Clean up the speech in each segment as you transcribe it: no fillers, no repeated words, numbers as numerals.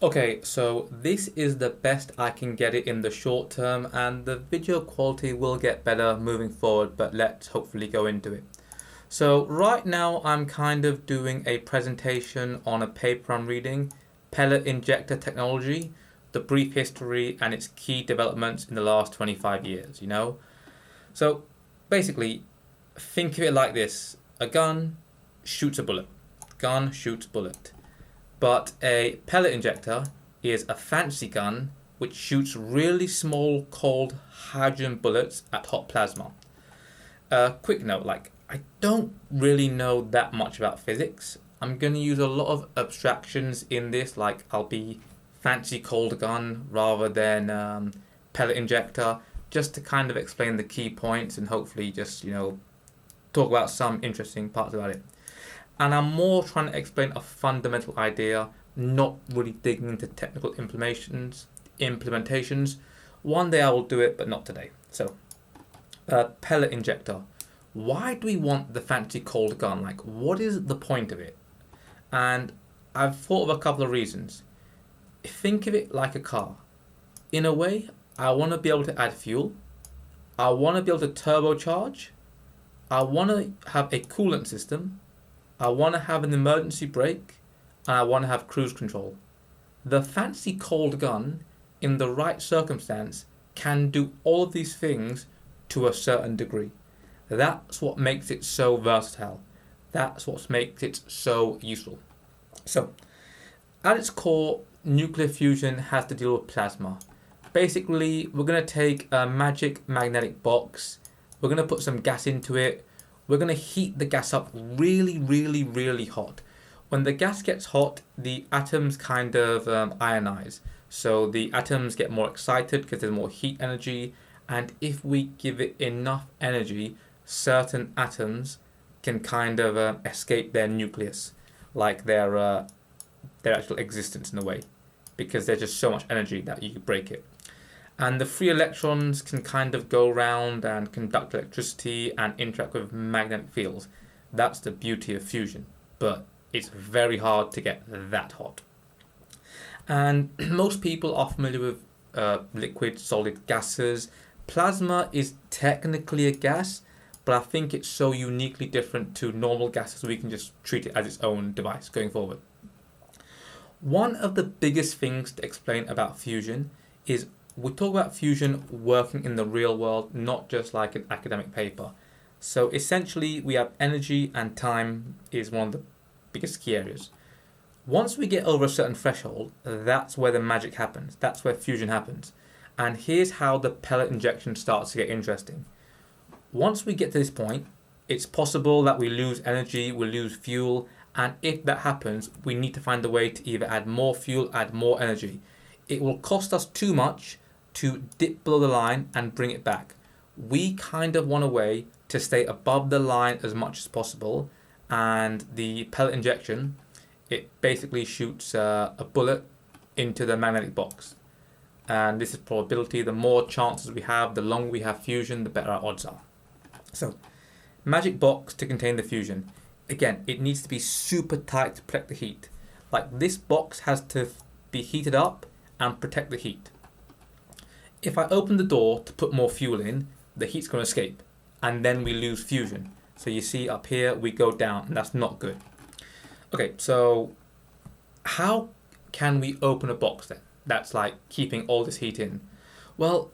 Okay, so this is the best I can get it in the short term, and the video quality will get better moving forward, but let's hopefully go into it. So right now I'm kind of doing a presentation on a paper I'm reading, Pellet Injector Technology, the brief history and its key developments in the last 25 years. So basically, think of it like this. A gun shoots a bullet. Gun shoots bullet. But a pellet injector is a fancy gun which shoots really small cold hydrogen bullets at hot plasma. Quick note, I don't really know that much about physics. I'm going to use a lot of abstractions in this, like I'll be fancy cold gun rather than pellet injector, just to kind of explain the key points and hopefully just, talk about some interesting parts about it. And I'm more trying to explain a fundamental idea, not really digging into technical implementations. One day I will do it, but not today. So, pellet injector. Why do we want the fancy cold gun? What is the point of it? And I've thought of a couple of reasons. Think of it like a car. In a way, I want to be able to add fuel. I want to be able to turbocharge. I want to have a coolant system. I want to have an emergency brake, and I want to have cruise control. The fancy cold gun, in the right circumstance, can do all of these things to a certain degree. That's what makes it so versatile. That's what makes it so useful. So, at its core, nuclear fusion has to deal with plasma. Basically, we're going to take a magic magnetic box, we're going to put some gas into it, we're going to heat the gas up really, really, really hot. When the gas gets hot, the atoms kind of ionize. So the atoms get more excited because there's more heat energy. And if we give it enough energy, certain atoms can kind of escape their nucleus, like their actual existence in a way, because there's just so much energy that you break it. And the free electrons can kind of go around and conduct electricity and interact with magnetic fields. That's the beauty of fusion. But it's very hard to get that hot. And most people are familiar with liquid, solid gases. Plasma is technically a gas, but I think it's so uniquely different to normal gases we can just treat it as its own device going forward. One of the biggest things to explain about fusion is we talk about fusion working in the real world, not just like an academic paper. So essentially, we have energy and time is one of the biggest key areas. Once we get over a certain threshold, that's where the magic happens. That's where fusion happens. And here's how the pellet injection starts to get interesting. Once we get to this point, it's possible that we lose energy, we lose fuel, and if that happens, we need to find a way to either add more fuel, add more energy. It will cost us too much to dip below the line and bring it back. We kind of want a way to stay above the line as much as possible, and the pellet injection, it basically shoots a bullet into the magnetic box. And this is probability. The more chances we have, the longer we have fusion, the better our odds are. So, magic box to contain the fusion. Again, it needs to be super tight to protect the heat. Like this box has to be heated up and protect the heat. If I open the door to put more fuel in, the heat's going to escape, and then we lose fusion. So you see up here, we go down, and that's not good. Okay, so how can we open a box then? That's like keeping all this heat in. Well,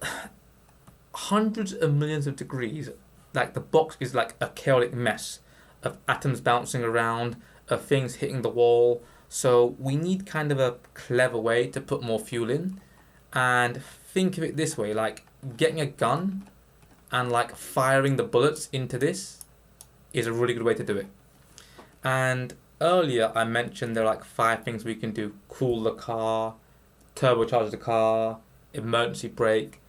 hundreds of millions of degrees, like the box is like a chaotic mess of atoms bouncing around, of things hitting the wall. So we need kind of a clever way to put more fuel in. And think of it this way, like getting a gun and like firing the bullets into this is a really good way to do it. And earlier I mentioned there are like 5 things we can do. Cool the car, turbocharge the car, emergency brake.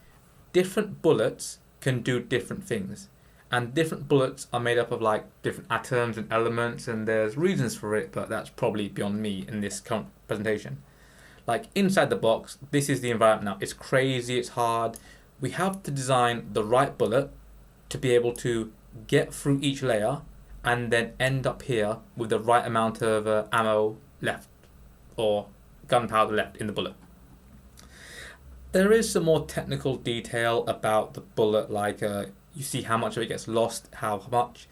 Different bullets can do different things. And different bullets are made up of like different atoms and elements, and there's reasons for it, but that's probably beyond me in this current presentation. Like inside the box, this is the environment now. It's crazy, it's hard. We have to design the right bullet to be able to get through each layer and then end up here with the right amount of ammo left or gunpowder left in the bullet. There is some more technical detail about the bullet, like you see how much of it gets lost, how much,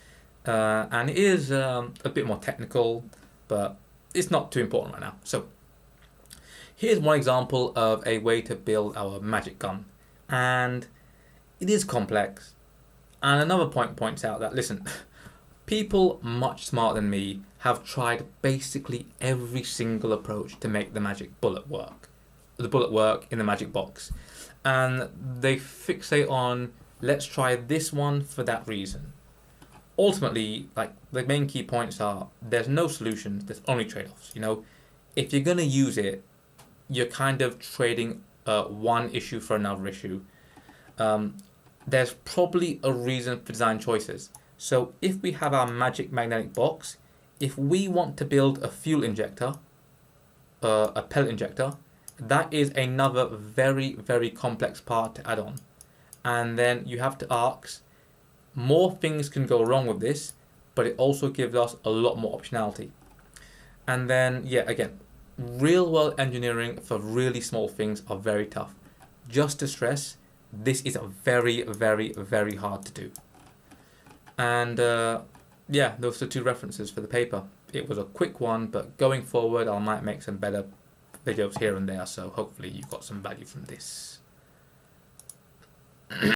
and it is a bit more technical, but it's not too important right now. So here's one example of a way to build our magic gun, and it is complex. And another point points out that, listen, people much smarter than me have tried basically every single approach to make the magic bullet work. The bullet work in the magic box. And they fixate on, let's try this one for that reason. Ultimately, like, the main key points are, there's no solutions, there's only trade-offs. You know, if you're going to use it, you're kind of trading one issue for another issue. There's probably a reason for design choices. So if we have our magic magnetic box, if we want to build a fuel injector, a pellet injector, that is another very, very complex part to add on. And then you have to ask, more things can go wrong with this, but it also gives us a lot more optionality. And then, yeah, again, real world engineering for really small things are very tough. Just to stress, this is a very, very, very hard to do. And yeah, those are 2 references for the paper. It was a quick one, but going forward, I might make some better videos here and there, so hopefully you've got some value from this.